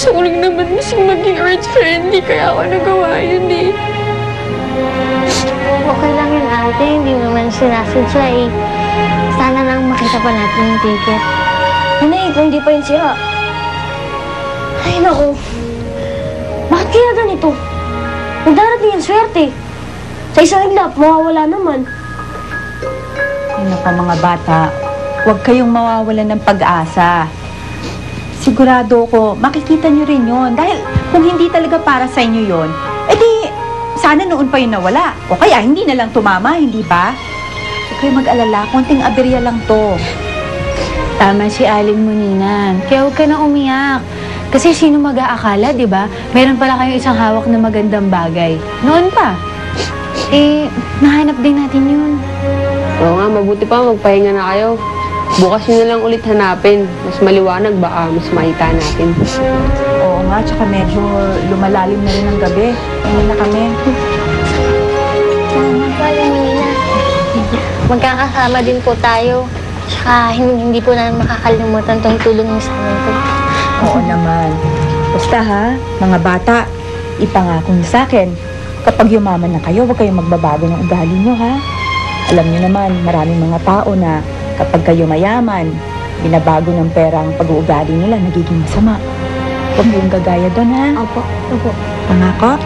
Gusto ko lang naman masing maging earth-friendly, kaya ako nagawa yun eh. Okay lang yun, ate. Hindi naman sinasadya eh. Sana lang makita pa natin yung ticket. Hindi, kung hindi pa yun sira. Ay, naku. Bakit kaya ganito? Nagdarating yung swerte. Sa isang iglap, mawawala naman. Ano pa mga bata, huwag kayong mawawalan ng pag-asa. Sigurado ko, makikita nyo rin yon. Dahil kung hindi talaga para sa inyo yon, edi sana noon pa yung nawala. O kaya hindi na lang tumama, hindi ba? Huwag kayong mag-alala, konting aberya lang to. Tama si Aling Muninan. Kaya huwag ka na umiyak. Kasi sino mag-aakala, di ba? Meron pala kayong isang hawak na magandang bagay. Noon pa. Eh, nahanap din natin yun. Oo nga, mabuti pa magpahinga na kayo. Bukas yun na lang ulit hanapin. Mas maliwanag, baka mas makita natin. Oo nga, tsaka medyo lumalalim na rin ang gabi. Hindi na kami. Tama pa, Nina. Magkakasama din po tayo. Tsaka hindi po namin makakalimutan itong tulong niyo sa amin po. Oo naman. Basta ha, mga bata, ipangako niyo sa akin. Kapag yumaman na kayo, huwag kayong magbabago ng ugali niyo, ha? Alam niyo naman, maraming mga tao na kapag kayo mayaman, binabago ng pera ang pag-uugali nila, nagiging masama. Huwag kayong gagaya doon, ha? Opo. Opo. Pangako?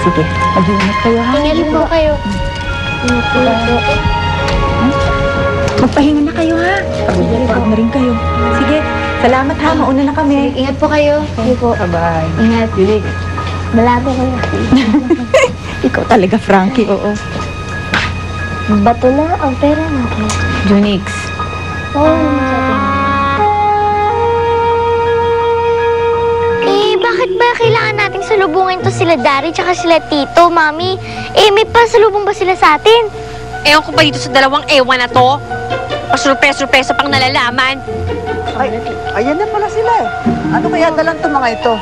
Sige, mag-iingat kayo, ha? Ingat po kayo. Ingat po. Magpahinga na kayo, ha? Pagod na rin kayo. Sige, salamat ha, mauna na kami. Ingat po kayo. Sige po. Bye-bye. Ingat. Malabo kayo. Ikaw talaga, Frankie, oo. Bato na ang pera natin. Junix. Oo, bakit ba kailangan nating salubungin to sila Dari tsaka sila Tito, Mami? Eh, may pasalubong ba sila sa atin? Ewan ko ba dito sa dalawang ewan na to? Pasurpesa-surpesa pang nalalaman. Ay, ayan na pala sila eh. Ano kaya dalang to mga ito?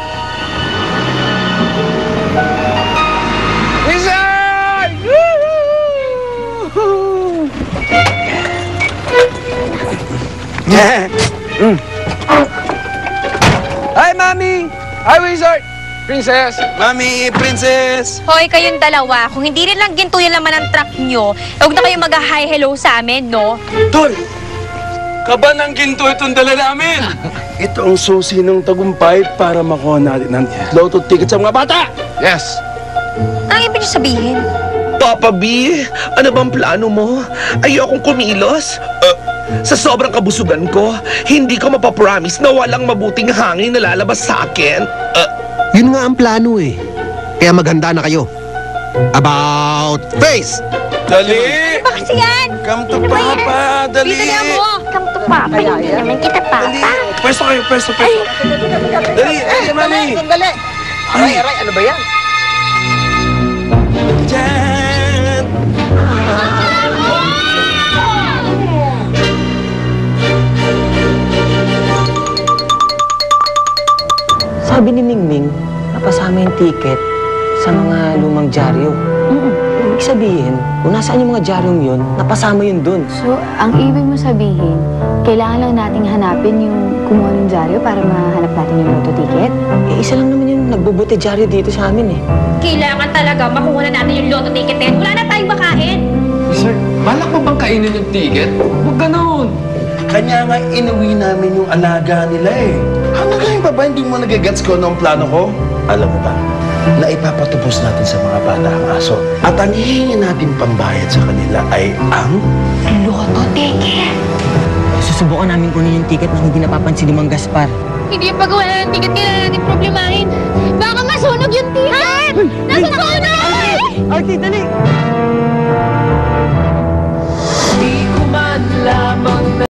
Rizal! Hi, Mami! Hi, Wizard! Princess! Mami, princess! Hoy, kayong dalawa, kung hindi rin lang ginto yung laman ng truck nyo, huwag na kayong mag-hi hello sa amin, no? Tol! Kaba ng ginto itong dala namin! Ito ang susi ng tagumpay para makuha natin ng lotto ticket sa mga bata! Yes! Ang ibig nyo sabihin? Papa B, ano bang plano mo? Ayokong kumilos. Sa sobrang kabusugan ko, hindi ko mapapromise na walang mabuting hangin na lalabas sa akin. Yun nga ang plano eh. Kaya maghanda na kayo. About face! Dali! Bakit yan? Come to Papa! Dali! Dali mo! Come to Papa. Hindi naman kita, Dali! Papa. Pwesto kayo, pwesto. Dali! Ay, Mami! Sandali! Aray, ano ba yan? Diyan! Sabi ni Ningning, napasama yung ticket sa mga lumang dyaryo. Ibig sabihin, kung nasaan yung mga dyaryong yun, napasama yun dun. So, ang ibig mo sabihin, kailangan lang nating hanapin yung kumuha ng dyaryo para mahanap natin yung lotto ticket? Eh, isa lang naman yung nagbubuti dyaryo dito sa amin eh. Kailangan talaga makuha na natin yung lotto ticket na yan. Wala na tayong makain! Sir, balak mo bang kainin yung ticket? Huwag ganon! Kanya nga inuwi namin yung alaga nila eh. Hanggang ngayon pa ba hindi mo nagagets ko ng plano ko? Alam mo ba, na ipapatubos natin sa mga bata ang aso. At ang hihingi natin pambayad sa kanila ay ang Lotto ticket! Susubukan namin kunin yung ticket na hindi napapansin ni Mang Gaspar. Hindi yung pagawa na ng ticket, kailangan natin problemahin. Baka masunog yung ticket! Nasa sunog! Artie, dali! Di ko man lamang